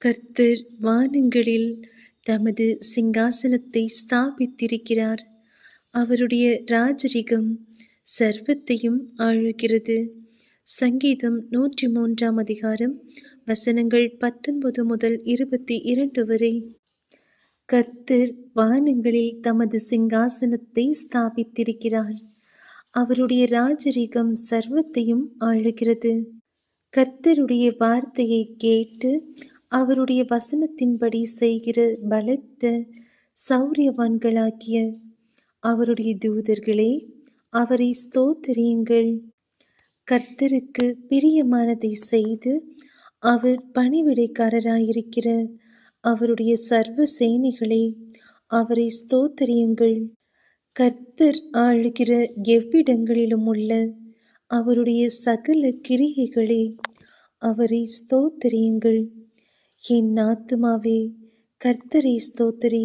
கர்த்தர் வானங்களில் தமது சிங்காசனத்தை ஸ்தாபித்திருக்கிறார். அவருடைய ராஜரிகம் சர்வத்தையும் ஆளுகிறது. சங்கீதம் 103 அதிகாரம் வசனங்கள் 19 முதல் 22 வரை. கர்த்தர் வானங்களில் தமது சிங்காசனத்தை ஸ்தாபித்திருக்கிறார். அவருடைய ராஜரிகம் சர்வத்தையும் ஆளுகிறது. கர்த்தருடைய வார்த்தையை கேட்டு அவருடைய வசனத்தின்படி செய்கிற பலத்த சௌரியவான்களாகிய அவருடைய தூதர்களே, அவரை ஸ்தோத்திரியுங்கள். கர்த்தருக்கு பிரியமானதை செய்து அவர் பணிவிடைக்காரராயிருக்கிற அவருடைய சர்வ சேனைகளே, அவரை ஸ்தோத்திரியுங்கள். கர்த்தர் ஆளுகிற எவ்விடங்களிலும் உள்ள அவருடைய சகல கிரியைகளே, அவரை ஸ்தோத்திரியுங்கள். என் ஆத்துமாவே கர்த்தரை ஸ்தோத்திரி.